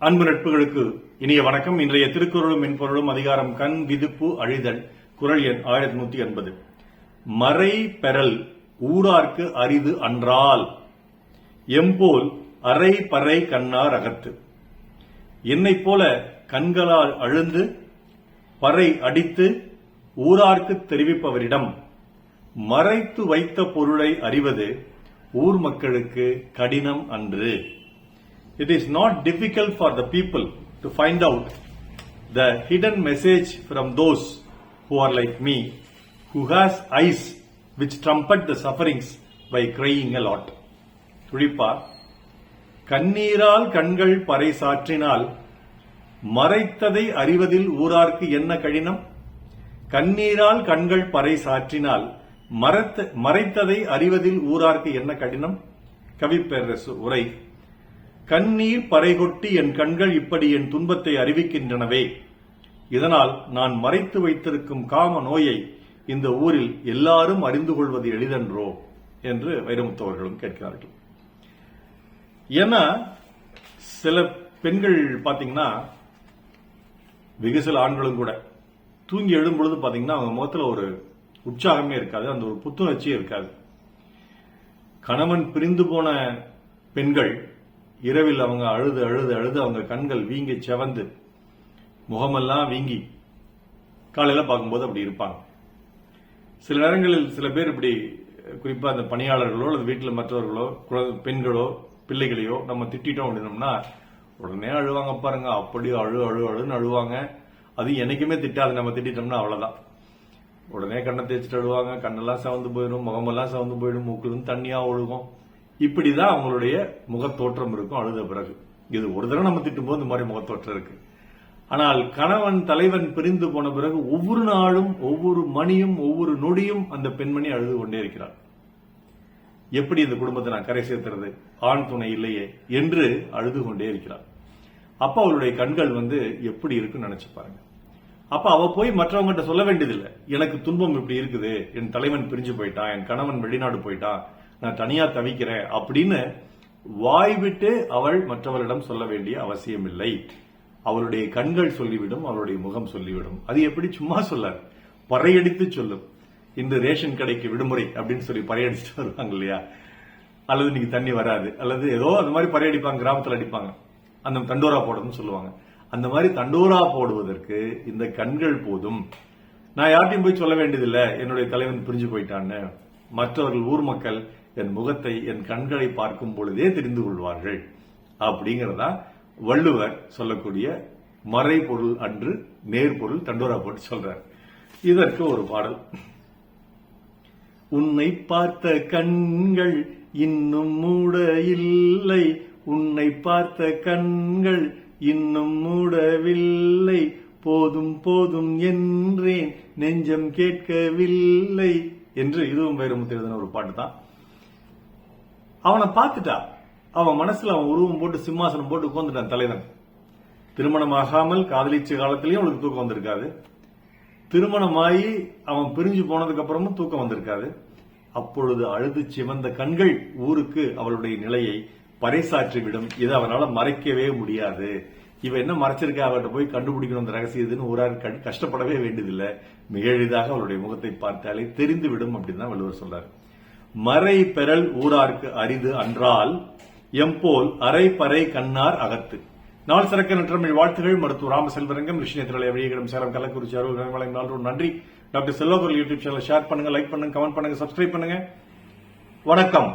அன்பு நட்புகளுக்கு இனிய வணக்கம். இன்றைய திருக்குறளும் மென்பொருளும் அதிகாரம் கண் விதுப்பு அழிதல். குறள் எண் 1180. மறை பெறல் ஊரார்க்கு அரிது அன்றால் எம்போல் அரை பறை கண்ணார் அகத்து. என்னைப் போல கண்களால் அழுந்து பறை அடித்து ஊரார்க்கு தெரிவிப்பவரிடம் மறைத்து வைத்த பொருளை அறிவது ஊர் மக்களுக்கு கடினம் அன்று. It is not difficult for the people to find out the hidden message from those who are like me, who has eyes which trumpet the sufferings by crying a lot. துடிப்பா, கண்ணீரால் கண்கள் பறை சாற்றினால் மறைத்ததை அறிவதில் ஊரார்க்கு என்ன கடினம்? கண்ணீரால் கண்கள் பறை சாற்றினால் மறைத்ததை அறிவதில் ஊரார்க்கு என்ன கடினம்? கவிப்பேரரசு உரை. கண்ணீர் பறைகொட்டி என் கண்கள் இப்படி என் துன்பத்தை அறிவிக்கின்றனவே, இதனால் நான் மறைத்து வைத்திருக்கும் காம நோயை இந்த ஊரில் எல்லாரும் அறிந்து கொள்வது எளிதன்றோ என்று வைரமுத்தவர்களும் கேட்கிறார்கள். ஏன்னா சில பெண்கள் பாத்தீங்கன்னா, வெகு சில ஆண்களும் கூட தூங்கி எழும்பொழுது பாத்தீங்கன்னா அவங்க முகத்துல ஒரு உற்சாகமே இருக்காது, அந்த ஒரு புத்துணர்ச்சியே இருக்காது. கணவன் பிரிந்து போன பெண்கள் இரவில் அவங்க அழுது அழுது அழுது அவங்க கண்கள் வீங்கி செவந்து முகமெல்லாம் வீங்கி காலையில பார்க்கும்போது அப்படி இருப்பாங்க. சில நேரங்களில் சில பேர் இப்படி, குறிப்பா அந்த பணியாளர்களோ அல்லது வீட்டில் மற்றவர்களோ பெண்களோ பிள்ளைகளையோ நம்ம திட்டோம் அப்படின்னோம்னா உடனே அழுவாங்க பாருங்க. அப்படி அழு அழு அழுன்னு அழுவாங்க. அது என்னைக்குமே திட்டாது, நம்ம திட்டோம்னா அவ்வளவுதான். உடனே கண்ணை தேய்ச்சிட்டு அழுவாங்க, கண்ணெல்லாம் சவந்து போயிடும், முகமெல்லாம் சவந்து போயிடும், மூக்கிலிருந்து தண்ணியா ஒழுகும். இப்படிதான் அவங்களுடைய முகத்தோற்றம் இருக்கும் அழுத பிறகு. இது ஒரு தடவை நம்ம திட்டும் போது இந்த மாதிரி முகத்தோற்றம் இருக்கு. ஆனால் கணவன் தலைவன் பிரிந்து போன பிறகு ஒவ்வொரு நாளும் ஒவ்வொரு மணியும் ஒவ்வொரு நொடியும் அந்த பெண்மணி அழுது கொண்டே இருக்கிறார். எப்படி இந்த குடும்பத்தை நான் கரை சேர்த்துறது, ஆண் துணை இல்லையே என்று அழுது கொண்டே இருக்கிறார். அப்ப அவருடைய கண்கள் எப்படி இருக்குன்னு நினைச்சு பாருங்க. அப்ப அவ போய் மற்றவங்கிட்ட சொல்ல வேண்டியதில்லை, எனக்கு துன்பம் இப்படி இருக்குது, என் தலைவன் பிரிஞ்சு போயிட்டான், என் கணவன் வெளிநாடு போயிட்டான், நான் தனியா தவிக்கிறேன் அப்படின்னு வாய் விட்டு அவள் மற்றவரிடம் சொல்ல வேண்டிய அவசியம் இல்லை. அவளுடைய கண்கள் சொல்லிவிடும், அவளுடைய முகம் சொல்லிவிடும். அது எப்படி சும்மா சொல்லாது, பறையடித்து சொல்லும். இன்று ரேஷன் கடைக்கு விடுமுறை அப்படின்னு சொல்லி பறையடிச்சுட்டு வருவாங்க இல்லையா, அல்லது இன்னைக்கு தண்ணி வராது, அல்லது ஏதோ அந்த மாதிரி பறையடிப்பாங்க, கிராமத்தில் அடிப்பாங்க, அந்த தண்டோரா போடுறதுன்னு சொல்லுவாங்க. அந்த மாதிரி தண்டோரா போடுவதற்கு இந்த கண்கள் போதும். நான் யார்ட்டையும் போய் சொல்ல வேண்டியதில்லை என்னுடைய தலைவன் பிரிஞ்சு போயிட்டான்னு. மற்றவர்கள் ஊர் மக்கள் என் முகத்தை என் கண்களை பார்க்கும் பொழுதே தெரிந்து கொள்வார்கள். அப்படிங்கறதா வள்ளுவர் சொல்லக்கூடிய மறைபொருள் அன்று நேர்பொருள் தண்டோரா போட்டு சொல்றார். இதற்கு ஒரு பாடல். உன்னை பார்த்த கண்கள் இன்னும் மூட இல்லை, உன்னை பார்த்த கண்கள் இன்னும் மூடவில்லை, போதும் போதும் என்றேன் நெஞ்சம் கேட்கவில்லை என்று இதுவும் வைரமுத்து எழுதின ஒரு பாட்டு தான். அவனை பார்த்துட்டா, அவன் மனசுல அவன் உருவம் போட்டு சிம்மாசனம் போட்டு உட்கார்ந்துட்டான் தலைவன். திருமணமாகாமல் காதலிச்ச காலத்திலயும் அவளுக்கு தூக்கம் வந்திருக்காது, திருமணமாயி அவன் பிரிஞ்சு போனதுக்கு அப்புறமும் தூக்கம் வந்திருக்காது. அப்பொழுது அழுது சிவந்த கண்கள் ஊருக்கு அவளுடைய நிலையை பறைசாற்றிவிடும். இதை அவனால மறைக்கவே முடியாது. இவ என்ன மறைச்சிருக்கா, அவர்கிட்ட போய் கண்டுபிடிக்கணும் அந்த ரகசியத்துன்னு ஊரார் கஷ்டப்படவே வேண்டியதில்லை. மிக எளிதாக அவளுடைய முகத்தை பார்த்தாலே தெரிந்துவிடும் அப்படின்னு தான் வள்ளுவர் சொல்றாரு. மறை பெறல் ஊரார்க்கு அரிது அன்றால் எம்போல் அரை பறை கண்ணார் அகத்து. நாள் சிறக்க நற்றமிழ் வாழ்த்துகள். மருத்துவர் ராமசெல்வரங்கம், ரிஷினேத்திரலை வெளியிடம், சேலம், கள்ளக்குறிச்சி, அருள் நாள் நன்றி. டாக்டர் செல்வகுரல் யூடியூப் சேனல் ஷேர் பண்ணுங்க, லைக் பண்ணுங்க, கமெண்ட் பண்ணுங்க, சப்ஸ்கிரைப் பண்ணுங்க. வணக்கம்.